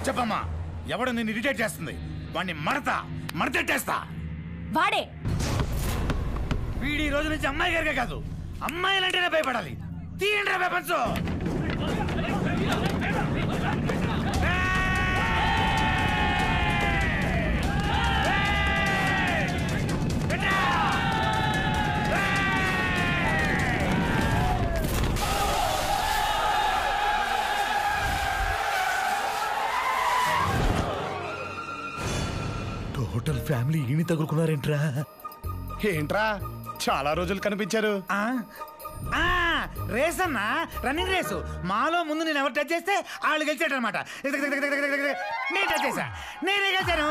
చెప్పమ్మా, ఎవడు నిన్ను ఇరిటేట్ చేస్తుంది? వాడిని మడతెట్టేస్తా. వాడే వీడి రోజు నుంచి అమ్మాయి గారికే కాదు, అమ్మాయిలంటేనే భయపడాలి. తీయండి వెపన్స్. టోటల్ ఫ్యామిలీ ఈని తగులుకున్నారేంట్రా? ఏంట్రా చాలా రోజులు కనిపించారు. రేస్ అన్నా, రన్నింగ్ రేసు. మాలో ముందు నేను ఎవరు టచ్ చేస్తే వాళ్ళు గెలిచాడు అనమాట. నేను టచ్ చేశా, నేనే గెలిచాను.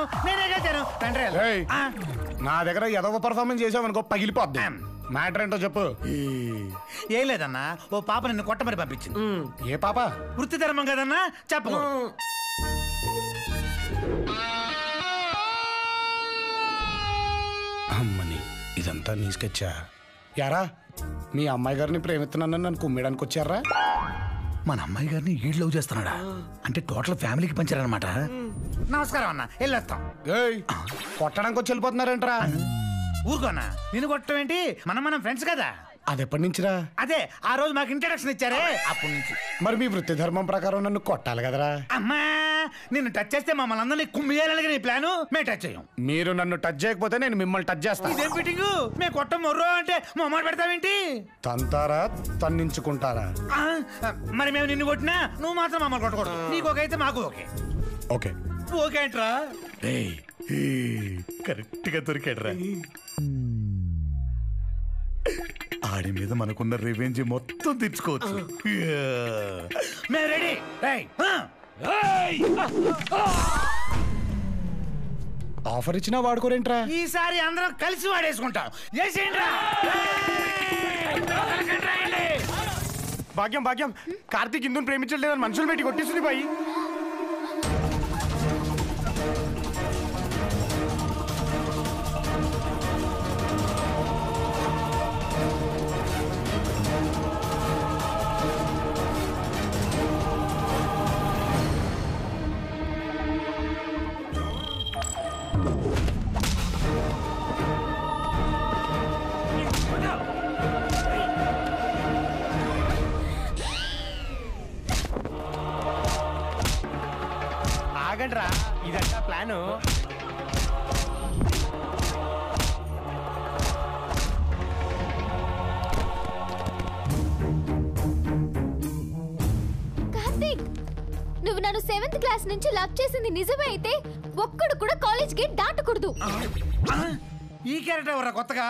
నా దగ్గర ఏదో పర్ఫార్మెన్స్ చేసావనుకో పగిలిపోద్ది. మ్యాటర్ ఏంటో చెప్పు. ఏం లేదన్నా, ఓ పాప నిన్ను కొట్టమని పంపించింది. ఏ పాప? వృత్తి ధర్మం కదన్నా, చెప్పు. అమ్మని, ఇదంతా నీ స్కెచ్చా? యారా, మీ అమ్మాయి గారిని ప్రేమిస్తున్నానని నన్ను కుమ్మేయడానికి వచ్చారా? మన అమ్మాయి గారిని ఈడు లవ్ చేస్తున్నాడా? అంటే టోటల్ ఫ్యామిలీకి పంచారనమాట. నమస్కారం అన్న, వెళ్ళొస్తాం. కొట్టడానికి వచ్చి వెళ్ళిపోతున్నారేంట్రా? ఊరుకోనా, నిన్ను కొట్టడం ఏంటి? మనం ఫ్రెండ్స్ కదా. అది ఎప్పటి నుంచిరా? అదే ఆ రోజు మాకు ఇంట్రడక్షన్ ఇచ్చారే, అప్పటి నుంచి. మరి మీ వృత్తి ధర్మం ప్రకారం నన్ను కొట్టాలి కదరా? అమ్మా, నిన్ను టచ్ చేస్తే మమ్మల్ని అందరినీ కుమ్మియాలని నీ ప్లాను. మేము టచ్ చేయం. మీరు నన్ను టచ్ చేయకపోతే నేను మిమ్మల్ని టచ్ చేస్తాను. ఇదేం ఫిట్టింగ్? మేము కొట్ట మొర్రో అంటే మొమ్మాట పెడతావేంటి? తంతారా తన్నించుకుంటారా? మరి మేము నిన్ను కొట్టినా నువ్వు మాత్రం మమ్మల్ని కొట్టకూడదు. నీకు ఓకే అయితే మాకు ఓకే. ఓకే ఓకే అంటరా? కరెక్ట్ గా దొరికాడ్రా. ఆడి మీద మనకున్న రివెంజ్ మొత్తం తెచ్చుకోవచ్చు. మేము రెడీ. ఆఫర్ ఇచ్చినా వాడుకోరేంట్రా? ఈసారి అందరం కలిసి వాడేసుకుంటాం. భాగ్యం కార్తీక్ ఇందుని ప్రేమించలేదని మనుషులు పెట్టి కొట్టేస్తుంది బాయి. ఆగండ్రా, ఇదంతా ప్లాను. కార్తీక్, నువ్వు నన్ను 7th క్లాస్ నుంచి లవ్ చేసింది నిజమే అయితే ఒక్కడు కూడా కాలేజ్ గేట్ దాటకూడదు. ఈ క్యారెక్టర్ ఎవరా కొత్తగా?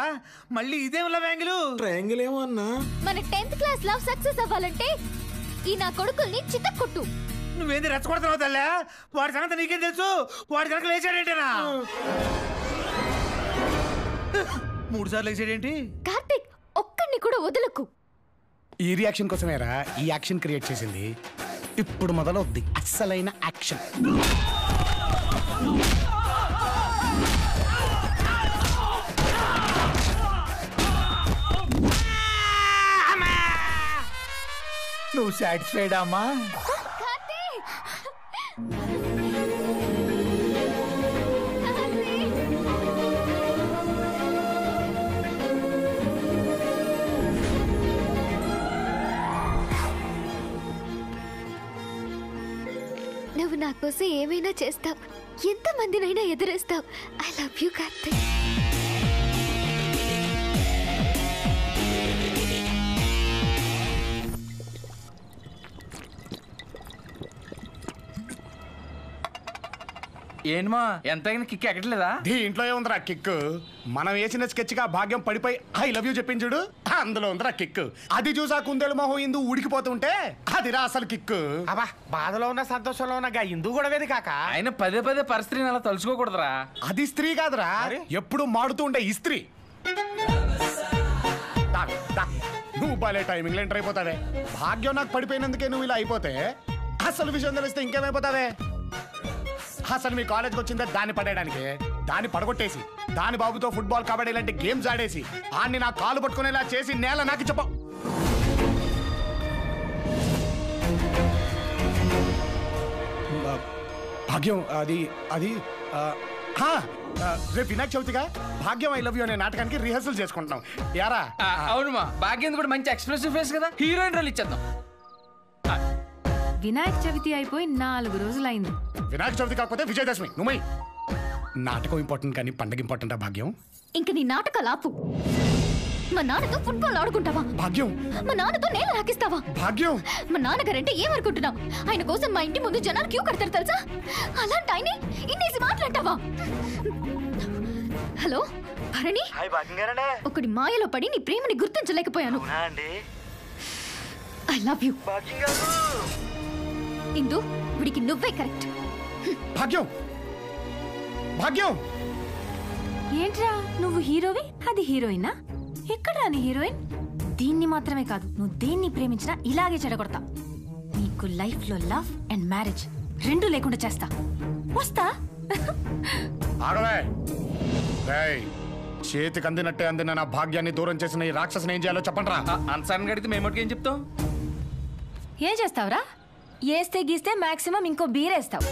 మళ్ళీ ఇదేం లవ్ యాంగిల్? ట్రయాంగిల్ ఏమో అన్నా. మన 10th క్లాస్ లవ్ సక్సెస్ అవ్వాలంటే ఈ నా కొడుకుల్ని చితక్కొట్టు. నువ్వేంది రెచ్చగొడుతున్నావు తల్లా? వాడి సంగతి నీకేం తెలుసు? వాడి కనుక లేచాడేంటనా? 3 సార్లు లేచాడేంటి? కార్తీక్, ఒక్కడిని కూడా వదలకు. ఈ రియాక్షన్ కోసమేరా ఈ యాక్షన్ క్రియేట్ చేసింది. ఇప్పుడు మొదలవుద్ది అస్సలైన యాక్షన్. నువ్వు సాటిస్ఫైడ్ అమ్మా? నువ్వు నా కోసం ఏమైనా చేస్తావు, ఎంతమందినైనా ఎదురేస్తావు. I love you Karthik. ఏంటమ్మా ఎంతైనా కిక్ ఎక్కట్లేదా? దీంట్లో ఏముందిరా కిక్? మనం వేసిన స్కెచ్ గా భాగ్యం పడిపోయి ఐ లవ్ యూ చెప్పించుడు, అందులో ఉందిరా కిక్. అది చూసా కుందేలు మొహం ఇందు ఊడికిపోతుంటే అదిరా అసలు కిక్. అబ్బా, బాధలో ఉన్న సంతోషంలో ఉన్న ఇందు కూడా వేది కాక. ఆయన పదే పరిస్థితిని అలా తలుచుకోకూడదురా. అది స్త్రీ కాదురా, ఎప్పుడు మాడుతూ ఉండే ఈ స్త్రీ. నువ్వు బాలే టైమింగ్ లో ఎంటర్ అయిపోతావే. భాగ్యం నాకు పడిపోయినందుకే నువ్వు ఇలా అయిపోతే అసలు విషయం తెలిస్తే ఇంకేమైపోతావే? అసలు మీ కాలేజ్కి వచ్చిందే దాన్ని పడేయడానికి. దాన్ని పడగొట్టేసి దాని బాబుతో ఫుట్బాల్ కబడ్డీ లాంటి గేమ్స్ ఆడేసి ఆన్ని నా కాలు పట్టుకునేలా చేసి నేల నాకు చెప్ప. భాగ్యం అది అది ఆ, హా, రేపు వినాయక చవితిగా భాగ్యం ఐ లవ్ యూ అనే నాటకానికి రిహర్సల్ చేసుకుంటున్నాం యారా అవును మా భాగ్యం కూడా మంచి ఎక్స్ప్రెసివ్ ఫేస్ కదా, హీరోయిన్ రోల్ ఇచ్చేద్దాం. వినాయక చవితి అయిపోయి 4 రోజులైంది. వినాయక చవితి కాకపోతే విజయదశమి నువ్వు నాటకం ఇంపార్టెంట్ కానీ పండగ ఇంపార్టెంటా భాగ్యం? ఇంక నీ నాటకాలు ఆపు. మా నాన్నతో ఫుట్బాల్ ఆడుకుంటావా? భాగ్యం మా నాన్నతో నేల రాకిస్తావా? భాగ్యం మా నాన్నగారంటే ఏమనుకుంటున్నావు? ఆయన కోసం మా ఇంటి ముందు జనాలు క్యూ కడతారు తెలుసా? అలాంటి ఆయన ఇన్నేసి మాట్లాడతావా? హలో భరణి, ఒకటి మాయలో పడి నీ ప్రేమని గుర్తించలేకపోయాను. I love you. ఇందు, వీడికి నువ్వే కరెక్ట్. భాగ్యం భాగ్యం ఏంట్రా నువ్వు హీరోవి, అది హీరోయినా? ఎక్కడా నీ హీరోయిన్? దీన్ని మాత్రమే కాదు, నువ్వు దేన్ని ప్రేమించినా ఇలాగే చెడగొడతా. నీకు లైఫ్ లో లవ్ అండ్ మ్యారేజ్ రెండు లేకుండా చేస్తా. వస్తా. ఆగవే రేయ్, చేతికి అందినట్టే అందిన నా భాగ్యాన్ని దూరం చేసిన ఈ రాక్షసుని ఏం చేయాలో చెప్పండి రా. అన్సన్ గడితే మేము ఏం చెప్తాం? ఏం చేస్తావురా? ఏస్తే గీస్తే మాక్సిమం ఇంకో బీరేస్తావు.